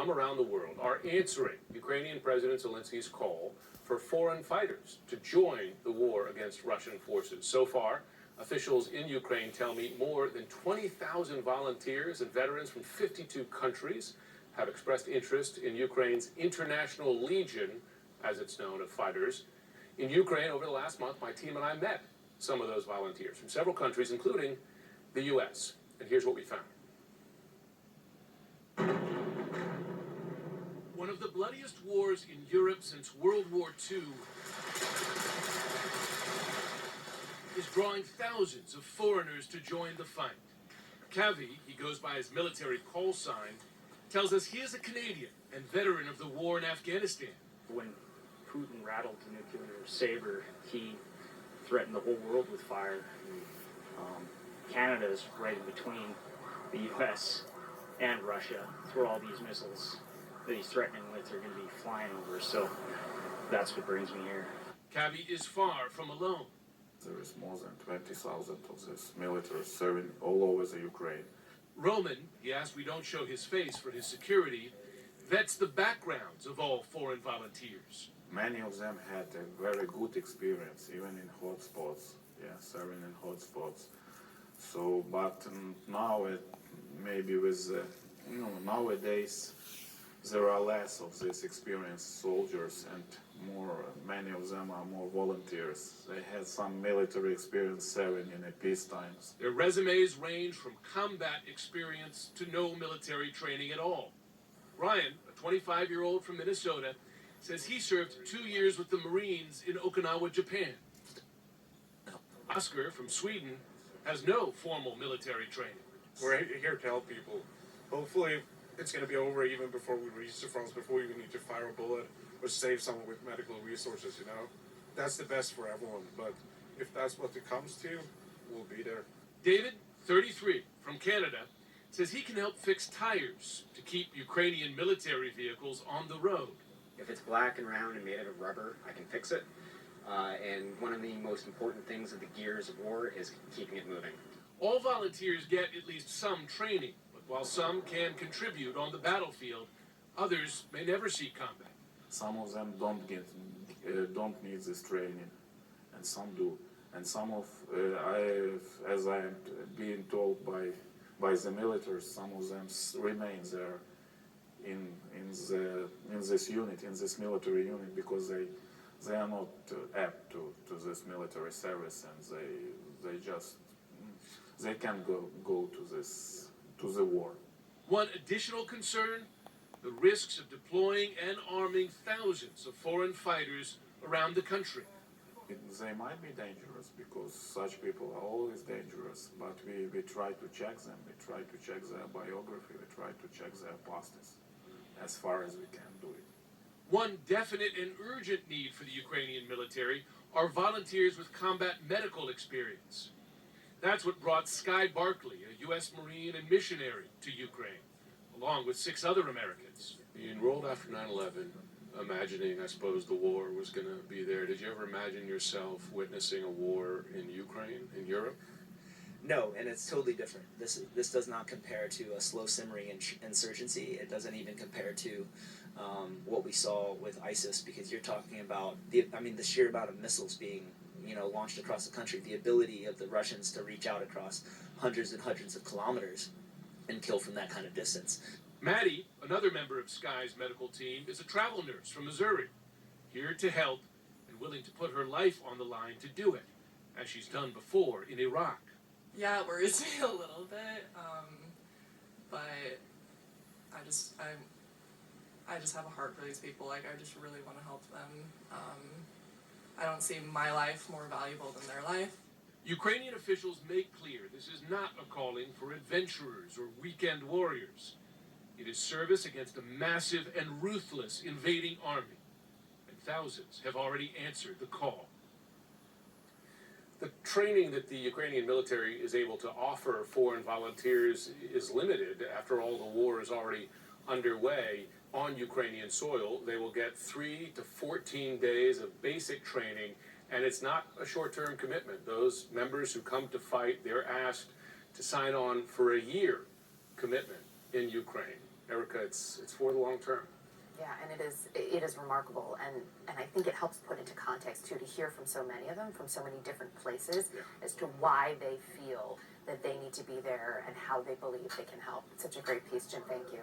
from around the world are answering Ukrainian President Zelensky's call for foreign fighters to join the war against Russian forces. So far, officials in Ukraine tell me more than 20,000 volunteers and veterans from 52 countries have expressed interest in Ukraine's International Legion, as it's known, of fighters. In Ukraine, over the last month, my team and I met some of those volunteers from several countries, including the U.S. And here's what we found. One of the bloodiest wars in Europe since World War II is drawing thousands of foreigners to join the fight. Kavi, he goes by his military call sign, tells us he is a Canadian and veteran of the war in Afghanistan. When Putin rattled the nuclear saber, he threatened the whole world with fire. Canada is right in between the U.S. and Russia. Through all these missiles that he's threatening with, they're going to be flying over. So that's what brings me here. Kavi is far from alone. There is more than 20,000 of this military serving all over the Ukraine. Roman, he asked we don't show his face for his security, vets the backgrounds of all foreign volunteers. Many of them had a very good experience, even in hotspots, serving in hotspots. So, but now, maybe with, nowadays, there are less of these experienced soldiers and many of them are more volunteers. They had some military experience serving in the peace times. Their resumes range from combat experience to no military training at all. Ryan, a 25-year-old from Minnesota, says he served 2 years with the Marines in Okinawa, Japan. Oscar from Sweden has no formal military training. We're here to help people. Hopefully, it's going to be over even before we reach the front, before we even need to fire a bullet or save someone with medical resources, That's the best for everyone, but if that's what it comes to, we'll be there. David, 33, from Canada, says he can help fix tires to keep Ukrainian military vehicles on the road. If it's black and round and made out of rubber, I can fix it. And one of the most important things of the gears of war is keeping it moving. All volunteers get at least some training, but while some can contribute on the battlefield, others may never see combat. Some of them don't need this training, and some do. And some of, as I am being told by the military, some of them remain there in this unit, in this military unit, because they are not apt to this military service, and they can't go to the war. One additional concern, the risks of deploying and arming thousands of foreign fighters around the country. They might be dangerous because such people are always dangerous, but we try to check them, we try to check their biography, we try to check their pasts as far as we can do it. One definite and urgent need for the Ukrainian military are volunteers with combat medical experience. That's what brought Sky Barkley, a U.S. Marine and missionary, to Ukraine, along with 6 other Americans. You enrolled after 9/11, imagining, I suppose, the war was going to be there. Did you ever imagine yourself witnessing a war in Ukraine, in Europe? No, and it's totally different. This does not compare to a slow simmering insurgency. It doesn't even compare to what we saw with ISIS, because you're talking about the sheer amount of missiles being launched across the country, the ability of the Russians to reach out across hundreds and hundreds of kilometers and kill from that kind of distance. Maddie, another member of Sky's medical team, is a travel nurse from Missouri, here to help and willing to put her life on the line to do it, as she's done before in Iraq. Yeah, it worries me a little bit, but I just have a heart for these people. I just really want to help them. I don't see my life more valuable than their life. Ukrainian officials make clear this is not a calling for adventurers or weekend warriors. It is service against a massive and ruthless invading army, and thousands have already answered the call. The training that the Ukrainian military is able to offer foreign volunteers is limited. After all, the war is already underway on Ukrainian soil. They will get 3 to 14 days of basic training, and it's not a short-term commitment. Those members who come to fight, they're asked to sign on for a year commitment in Ukraine. Erica, it's for the long term. Yeah, and it is remarkable, and I think it helps put into context too to hear from so many of them from so many different places as to why they feel that they need to be there and how they believe they can help. It's such a great piece, Jim. Thank you.